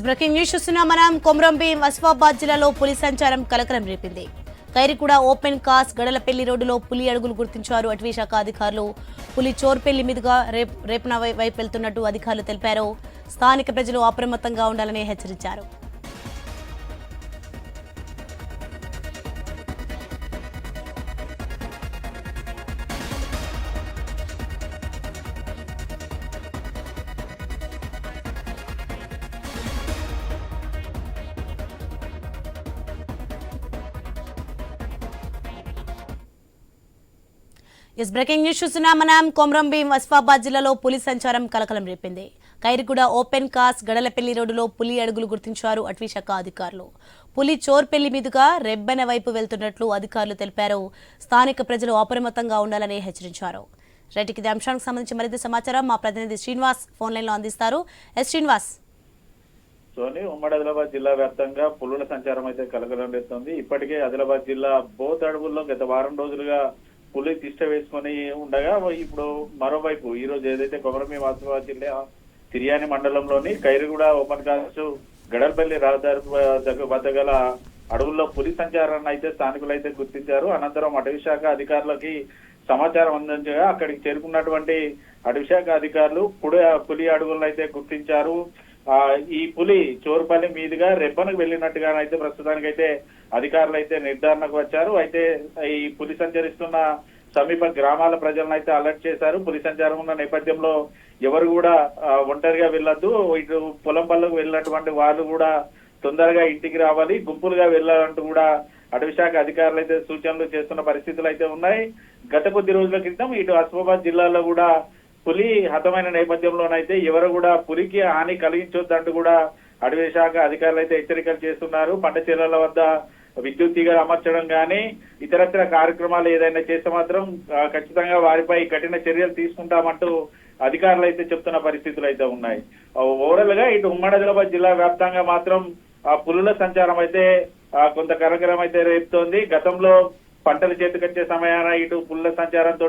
Breaking news చూస్తున్నాం మనం. కొమ్రంభీం ఆసిఫాబాద్ జిల్లాలో పులి సంచారం కలకలం రేపింది. ఖైరిగూడ ఓపెన్ కాస్ట్ గడలపల్లి రోడ్డులో పులి అడుగులు గుర్తించారు అటవీ శాఖ అధికారులు. పులి చోర్పల్లి మీదుగా రేపన వైపు వెళ్తున్నట్టు అధికారులు తెలిపారు. స్థానిక ప్రజలు అప్రమత్తంగా ఉండాలని హెచ్చరించారు. బ్రేకింగ్ న్యూస్ చూస్తున్నాం మనం. కొమ్రంభీం ఆసిఫాబాద్ జిల్లాలో పులి సంచారం కలకలం రేపింది. ఖైరిగూడ ఓపెన్ కాస్ట్ గడలపల్లి రోడ్డులో పులి అడుగులు గుర్తించారు అటవీ శాఖ అధికారులు. పులి చోర్పల్లి మీదుగా రెబ్బెన వైపు వెళ్తున్నట్లు అధికారులు తెలిపారు. స్థానిక ప్రజలు అప్రమత్తంగా ఉండాలని హెచ్చరించారు. రైట్, ఇదే అంశానికి సంబంధించి మరింత సమాచారం మా ప్రతినిధి శ్రీనివాస్ ఫోన్ లైన్ లో అందిస్తారు. శ్రీనివాస్. సోని, ఉమ్మడి ఆదిలాబాద్ జిల్లా వ్యాప్తంగా పులుల సంచారం అయితే కలకలం రేస్తుంది. ఇప్పటికే ఆదిలాబాద్ జిల్లా బోత్ అడవుల్లో గత వారం రోజులుగా పులి తిష్ట వేసుకొని ఉండగా ఇప్పుడు మరోవైపు ఈ రోజు ఏదైతే కొమరంభీం ఆసిఫాబాద్ జిల్లా తిర్యాని మండలంలోని ఖైరిగూడ ఓపెన్ కాస్ట్ గడల్పల్లి రహదారి వద్ద గల అడవుల్లో పులి సంచారాన్ని అయితే స్థానికులు అయితే గుర్తించారు. అనంతరం అటవీ శాఖ అధికారులకి సమాచారం అందించగా అక్కడికి చేరుకున్నటువంటి అటవీ శాఖ అధికారులు పులి అడుగులను అయితే గుర్తించారు. ఈ పులి చోరుపల్లి మీదుగా రెబ్బనకు వెళ్ళినట్టుగానైతే ప్రస్తుతానికైతే అధికారులు అయితే నిర్ధారణకు వచ్చారు. అయితే ఈ పులి సంచరిస్తున్న సమీప గ్రామాల ప్రజలను అయితే అలర్ట్ చేశారు. పులి సంచారం ఉన్న నేపథ్యంలో ఎవరు కూడా ఒంటరిగా వెళ్ళొద్దు, ఇటు పొలం పళ్ళకు వెళ్ళినటువంటి వాళ్ళు కూడా తొందరగా ఇంటికి రావాలి, గుంపులుగా వెళ్ళాలంటూ కూడా అటవీ శాఖ అధికారులు అయితే సూచనలు చేస్తున్న పరిస్థితులు అయితే ఉన్నాయి. గత కొద్ది రోజుల క్రితం ఇటు ఆసిఫాబాద్ జిల్లాలో కూడా పులి హతమైన నేపథ్యంలోనైతే ఎవరు కూడా పులికి హాని కలిగించొద్దంటూ కూడా అటవీ శాఖ అధికారులు అయితే హెచ్చరికలు చేస్తున్నారు. పంట చేలల వద్ద విద్యుత్ తీగలు అమర్చడం కానీ ఇతరత్ర కార్యక్రమాలు ఏదైనా చేస్తే మాత్రం ఖచ్చితంగా వారిపై కఠిన చర్యలు తీసుకుంటామంటూ అధికారులు అయితే చెప్తున్న పరిస్థితులు అయితే ఉన్నాయి. ఓవరాల్ గా ఇటు ఉమ్మడి ఆదిలాబాద్ జిల్లా వ్యాప్తంగా మాత్రం పులుల సంచారం అయితే కొంత కలకలం అయితే రేపుతోంది. గతంలో పంటలు చేతికొచ్చే సమయాన ఇటు పుల్ల సంచారంతో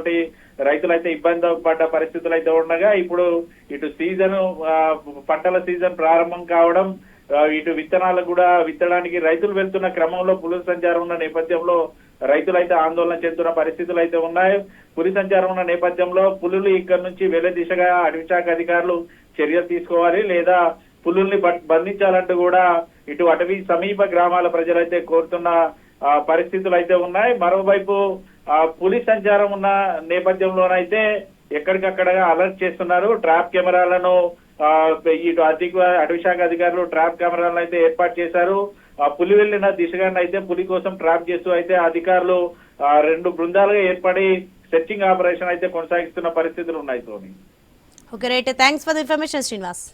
రైతులైతే ఇబ్బంది పడ్డ పరిస్థితులు అయితే ఉండగా ఇప్పుడు ఇటు సీజన్ పంటల సీజన్ ప్రారంభం కావడం, ఇటు విత్తనాలు కూడా విత్తడానికి రైతులు వెళ్తున్న క్రమంలో పులుల సంచారం ఉన్న నేపథ్యంలో రైతులైతే ఆందోళన చెందుతున్న పరిస్థితులు అయితే ఉన్నాయి. పులి సంచారం ఉన్న నేపథ్యంలో పులులు ఇక్కడ నుంచి వెళ్లే దిశగా అటవీ శాఖ అధికారులు చర్యలు తీసుకోవాలి, లేదా పులుల్ని బంధించాలంటూ కూడా ఇటు అటవీ సమీప గ్రామాల ప్రజలైతే కోరుతున్న పరిస్థితులు అయితే ఉన్నాయి. మరోవైపు పులి సంచారం ఉన్న నేపథ్యంలోనైతే ఎక్కడికక్కడ అలర్ట్ చేస్తున్నారు. ట్రాప్ కెమెరాలను ఇటు అటవీ శాఖ అధికారులు ట్రాప్ కెమెరాలను అయితే ఏర్పాటు చేశారు. పులి వెళ్లిన దిశగానైతే పులి కోసం ట్రాప్ చేస్తూ అయితే అధికారులు 2 బృందాలుగా ఏర్పడి సెర్చింగ్ ఆపరేషన్ అయితే కొనసాగిస్తున్న పరిస్థితులు ఉన్నాయి. Soni. Okay, right, thanks for the information Srinivas.